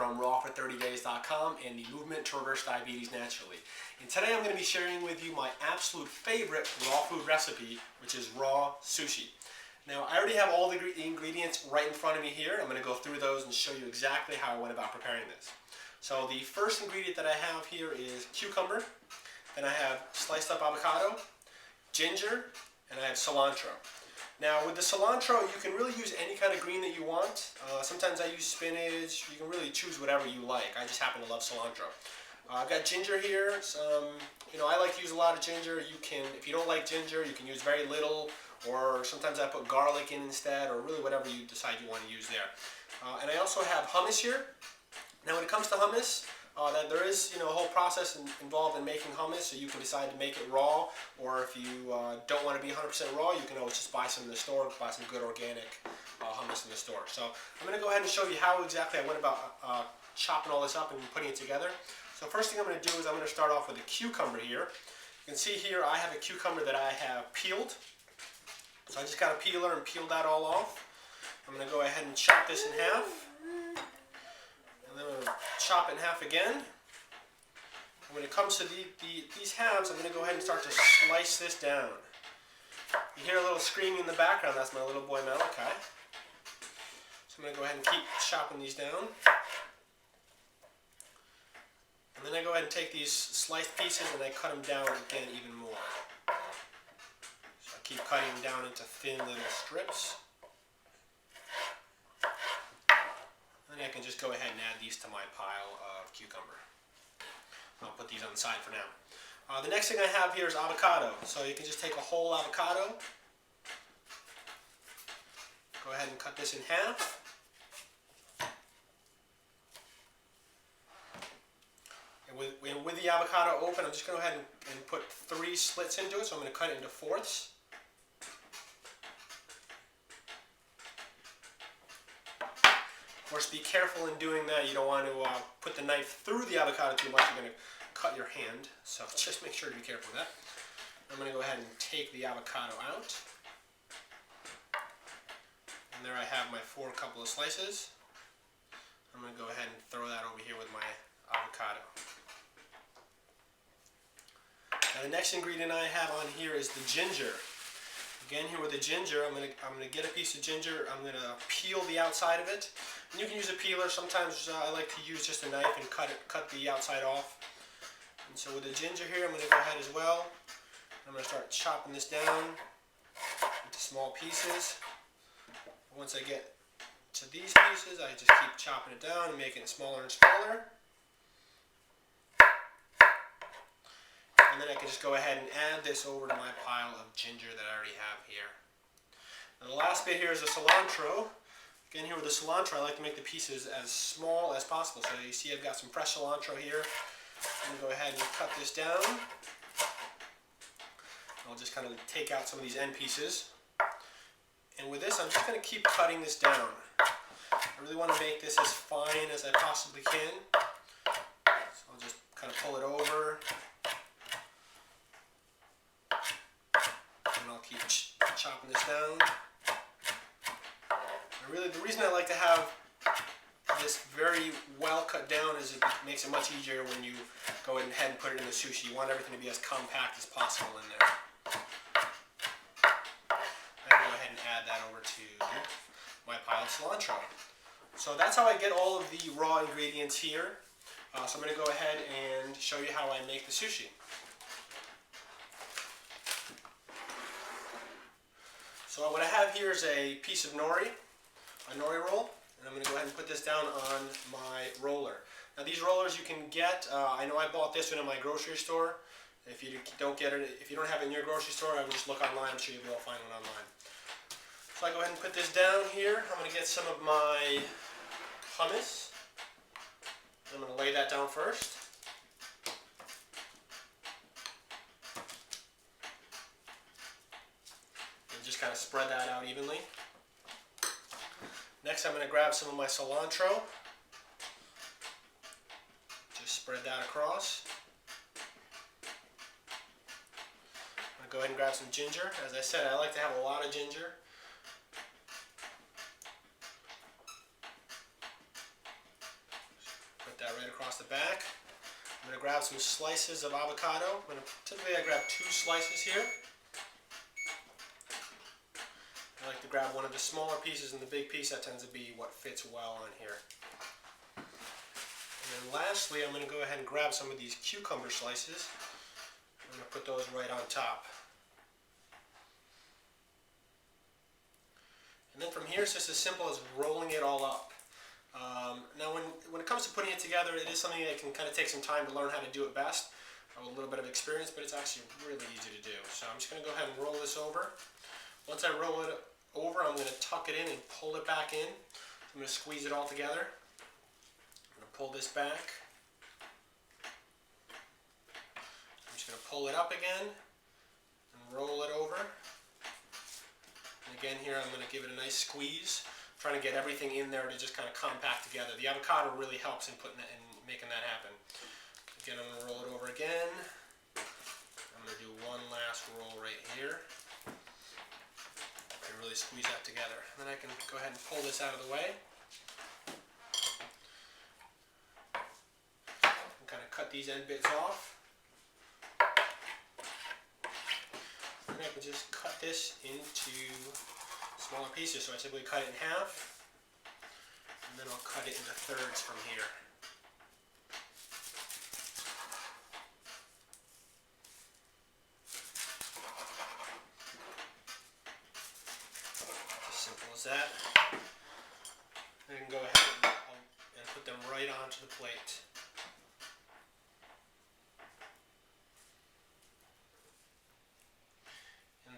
from rawfor30days.com and the movement to reverse diabetes naturally. And today I'm going to be sharing with you my absolute favorite raw food recipe, which is raw sushi. Now I already have all the ingredients right in front of me here. I'm going to go through those and show you exactly how I went about preparing this. So the first ingredient that I have here is cucumber, then I have sliced up avocado, ginger, and I have cilantro. Now with the cilantro, you can really use any kind of green that you want. Sometimes I use spinach. You can really choose whatever you like. I just happen to love cilantro. I've got ginger here. I like to use a lot of ginger. You can, if you don't like ginger, you can use very little, or sometimes I put garlic in instead, or really whatever you decide you want to use there. And I also have hummus here. Now when it comes to hummus, there is a whole process involved in making hummus, so you can decide to make it raw, or if you don't want to be 100% raw, you can always just buy some in the store, buy some good organic hummus in the store. So I'm going to go ahead and show you how exactly I went about chopping all this up and putting it together. So first thing I'm going to do is I'm going to start off with a cucumber here. You can see here I have a cucumber that I have peeled. So I just got a peeler and peeled that all off. I'm going to go ahead and chop this in half. And then I'm going to chop it in half again. And when it comes to these halves, I'm going to go ahead and start to slice this down. You hear a little screaming in the background. That's my little boy Malachi. So I'm going to go ahead and keep chopping these down. And then I go ahead and take these sliced pieces and I cut them down again even more. So I keep cutting them down into thin little strips. And I can just go ahead and add these to my pile of cucumber. I'll put these on the side for now. The next thing I have here is avocado. So you can just take a whole avocado. Go ahead and cut this in half. And with the avocado open, I'm just going to go ahead and put 3 slits into it. So I'm going to cut it into fourths. Of course, be careful in doing that. You don't want to put the knife through the avocado too much. You're going to cut your hand. So just make sure to be careful with that. I'm going to go ahead and take the avocado out. And there I have my 4 couple of slices. I'm going to go ahead and throw that over here with my avocado. Now the next ingredient I have on here is the ginger. Again, here with the ginger, I'm gonna get a piece of ginger. I'm gonna peel the outside of it. And you can use a peeler. Sometimes I like to use just a knife and cut the outside off. And so with the ginger here, I'm gonna go ahead as well. I'm gonna start chopping this down into small pieces. Once I get to these pieces, I just keep chopping it down and making it smaller and smaller. And then I can just go ahead and add this over to my pile of ginger that I already have here. Now the last bit here is the cilantro. Again, here with the cilantro, I like to make the pieces as small as possible. So you see I've got some fresh cilantro here. I'm going to go ahead and cut this down. I'll just kind of take out some of these end pieces. And with this, I'm just going to keep cutting this down. I really want to make this as fine as I possibly can. So I'll just kind of pull it over. And I'll keep chopping this down. And really, the reason I like to have this very well cut down is it makes it much easier when you go ahead and put it in the sushi. You want everything to be as compact as possible in there. I can go ahead and add that over to my pile of cilantro. So that's how I get all of the raw ingredients here. So I'm going to go ahead and show you how I make the sushi. So what I have here is a piece of nori, a nori roll, and I'm going to go ahead and put this down on my roller. Now these rollers you can get, I know I bought this one in my grocery store. If you don't get it, if you don't have it in your grocery store, I would just look online. I'm sure you'll be able to find one online. So I go ahead and put this down here. I'm going to get some of my hummus. I'm going to lay that down first. Just kind of spread that out evenly. Next I'm going to grab some of my cilantro. Just spread that across. I'm going to go ahead and grab some ginger. As I said, I like to have a lot of ginger. across the back. I'm going to grab some slices of avocado. Typically I grab 2 slices here. I like to grab one of the smaller pieces, and the big piece, that tends to be what fits well on here. And then lastly, I'm going to go ahead and grab some of these cucumber slices. I'm going to put those right on top. And then from here, it's just as simple as rolling it all up. Now when it comes to putting it together, it is something that can kind of take some time to learn how to do it best. I have a little bit of experience, but it's actually really easy to do. So I'm just going to go ahead and roll this over. Once I roll it over, I'm going to tuck it in and pull it back in. I'm going to squeeze it all together. I'm going to pull this back. I'm just going to pull it up again and roll it over. And again here, I'm going to give it a nice squeeze, trying to get everything in there to just kind of compact together. The avocado really helps in putting that in, making that happen. Again, I'm going to roll it over again. I'm going to do one last roll right here. And really squeeze that together. And then I can go ahead and pull this out of the way. And kind of cut these end bits off. And I can just cut this into smaller pieces. So I typically cut it in half, and then I'll cut it into thirds from here. As simple as that. I can go ahead and put them right onto the plate.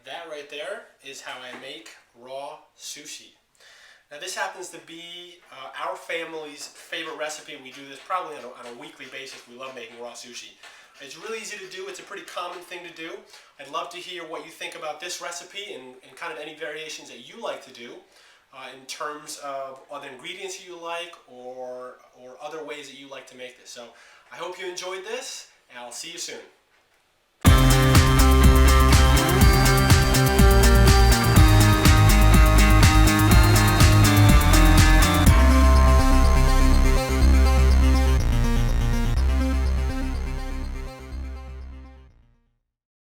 That right there is how I make raw sushi. Now this happens to be our family's favorite recipe. We do this probably on a weekly basis. We love making raw sushi. It's really easy to do. It's a pretty common thing to do. I'd love to hear what you think about this recipe and kind of any variations that you like to do in terms of other ingredients you like or other ways that you like to make this. So I hope you enjoyed this, and I'll see you soon.